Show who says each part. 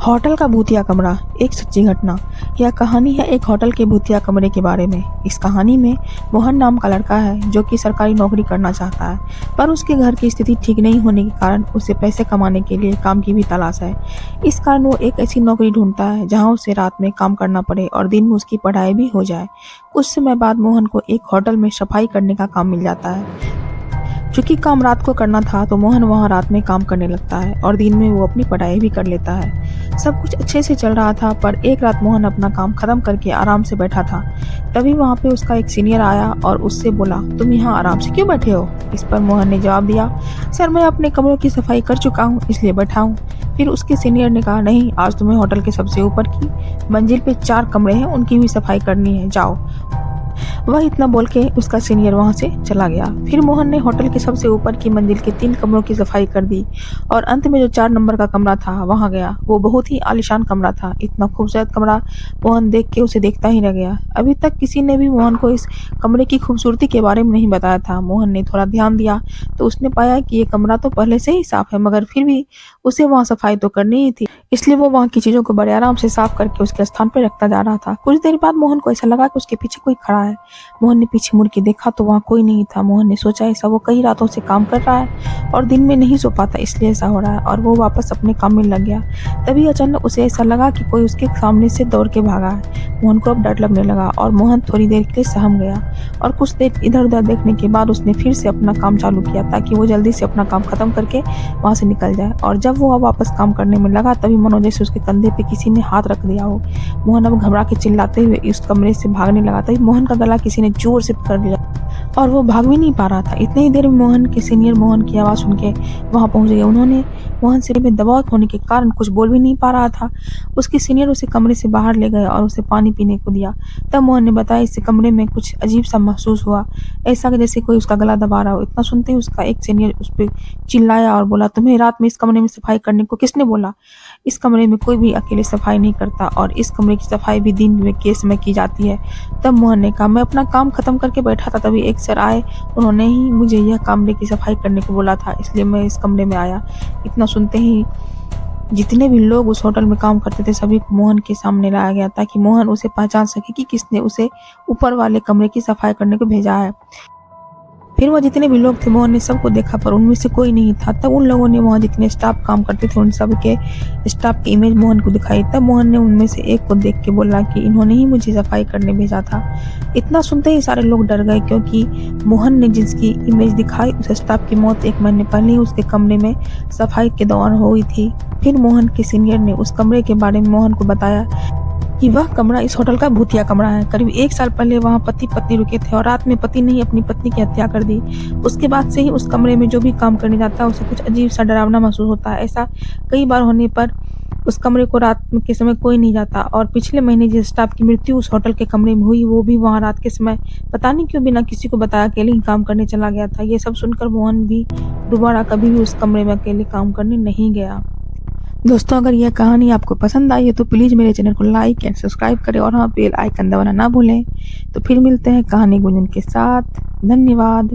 Speaker 1: Hotel का भूतिया कमरा, एक सच्ची घटना। यह कहानी है एक होटल के भूतिया कमरे के बारे में। इस कहानी में मोहन नाम का लड़का है जो कि सरकारी नौकरी करना चाहता है, पर उसके घर की स्थिति ठीक नहीं होने के कारण उसे पैसे कमाने के लिए काम की भी तलाश है। इस कारण वो एक ऐसी नौकरी ढूंढता है जहां उसे रात में काम करना पड़े और दिन में उसकी पढ़ाई भी हो जाए। कुछ समय बाद मोहन को एक होटल में सफाई करने का काम मिल जाता है। चूंकि काम रात को करना था तो मोहन वहां रात में काम करने लगता है और दिन में वो अपनी पढ़ाई भी कर लेता है। सब कुछ अच्छे से चल रहा था, पर एक रात मोहन अपना काम खत्म करके आराम से बैठा था। तभी वहां पे उसका एक सीनियर आया और उससे बोला, तुम यहाँ आराम से क्यों बैठे हो? इस पर मोहन ने जवाब दिया, सर मैं अपने कमरों की सफाई कर चुका हूँ इसलिए बैठा हूँ। फिर उसके सीनियर ने कहा, नहीं, आज तुम्हें होटल के सबसे ऊपर की मंजिल पे 4 कमरे हैं, उनकी भी सफाई करनी है, जाओ। वह इतना बोल के उसका सीनियर वहां से चला गया। फिर मोहन ने होटल के सबसे ऊपर की मंजिल के 3 कमरों की सफाई कर दी और अंत में जो 4 नंबर का कमरा था वहां गया। वो बहुत ही आलीशान कमरा था। इतना खूबसूरत कमरा मोहन देख के उसे देखता ही रह गया। अभी तक किसी ने भी मोहन को इस कमरे की खूबसूरती के बारे में नहीं बताया था। मोहन ने थोड़ा ध्यान दिया तो उसने पाया कि ये कमरा तो पहले से ही साफ है, मगर फिर भी उसे वहां सफाई तो करनी ही थी। इसलिए वो वहां की चीजों को बड़े आराम से साफ करके उसके स्थान पर रखता जा रहा था। कुछ देर बाद मोहन को ऐसा लगा कि उसके पीछे कोई खड़ा है। मोहन ने पीछे मुड़ के देखा तो वहाँ कोई नहीं था। मोहन ने सोचा ऐसा वो कई रातों से काम कर रहा है और दिन में नहीं सो पाता, इसलिए ऐसा हो रहा है, और वो वापस अपने काम में लग गया। तभी अचानक उसे ऐसा लगा कि कोई उसके सामने से दौड़ के भागा है। मोहन को अब डर लगने लगा और मोहन थोड़ी देर के लिए सहम गया और कुछ देर इधर उधर देखने के बाद उसने फिर से अपना काम चालू किया ताकि वो जल्दी से अपना काम खत्म करके वहाँ से निकल जाए। और जब वो वापस काम करने में लगा तभी मानो जैसे उसके कंधे पे किसी ने हाथ रख दिया हो। मोहन अब घबरा के चिल्लाते हुए इस कमरे से भागने लगा। तभी मोहन का गला किसी ने जोर से पकड़ लिया और वो भाग भी नहीं पा रहा था। इतनी ही देर में मोहन के सीनियर मोहन की आवाज़ सुन के वहाँ पहुँच गए। उन्होंने मोहन सिर में दबाव होने के कारण कुछ बोल भी नहीं पा रहा था। उसके सीनियर उसे कमरे से बाहर ले गए और उसे पानी पीने को दिया। तब मोहन ने बताया इस कमरे में कुछ अजीब सा महसूस हुआ, ऐसा कि जैसे कोई उसका गला दबा रहा हो। इतना सुनते ही उसका एक सीनियर उस पर चिल्लाया और बोला, तुम्हें रात में इस कमरे में सफाई करने को किसने बोला? इस कमरे में कोई भी अकेले सफाई नहीं करता और इस कमरे की सफाई भी दिन में के समय की जाती है। तब मोहन ने कहा, मैं अपना काम खत्म करके बैठा था, तभी एक सर आए, उन्होंने ही मुझे यह कमरे की सफाई करने को बोला था, इसलिए मैं इस कमरे में आया। इतना सुनते ही जितने भी लोग उस होटल में काम करते थे सभी को मोहन के सामने लाया गया ताकि मोहन उसे पहचान सके कि किसने उसे ऊपर वाले कमरे की सफाई करने को भेजा है। फिर वह जितने भी लोग थे मोहन ने सबको देखा, पर उनमें से कोई नहीं था। तब उन लोगों ने वहाँ जितने स्टाफ काम करते थे उन सब के स्टाफ की इमेज मोहन को दिखाई। तब मोहन ने उनमें से एक को देख के बोला कि इन्होंने ही मुझे सफाई करने भेजा था। इतना सुनते ही सारे लोग डर गए क्योंकि मोहन ने जिसकी इमेज दिखाई उस स्टाफ की मौत 1 महीने पहले ही उसके कमरे में सफाई के दौरान हुई थी। फिर मोहन के सीनियर ने उस कमरे के बारे में मोहन को बताया कि वह कमरा इस होटल का भूतिया कमरा है। करीब 1 साल पहले वहाँ पति पत्नी रुके थे और रात में पति ने ही अपनी पत्नी की हत्या कर दी। उसके बाद से ही उस कमरे में जो भी काम करने जाता है उसे कुछ अजीब सा डरावना महसूस होता है। ऐसा कई बार होने पर उस कमरे को रात के समय कोई नहीं जाता। और पिछले महीने जिस स्टाफ की मृत्यु उस होटल के कमरे में हुई वो भी वहाँ रात के समय पता नहीं क्यों बिना किसी को बताया अकेले ही काम करने चला गया था। ये सब सुनकर मोहन भी दोबारा कभी भी उस कमरे में अकेले काम करने नहीं गया। दोस्तों, अगर यह कहानी आपको पसंद आई है तो प्लीज़ मेरे चैनल को लाइक एंड सब्सक्राइब करें और हाँ, बेल आइकन दबाना ना भूलें। तो फिर मिलते हैं कहानी गुंजन के साथ। धन्यवाद।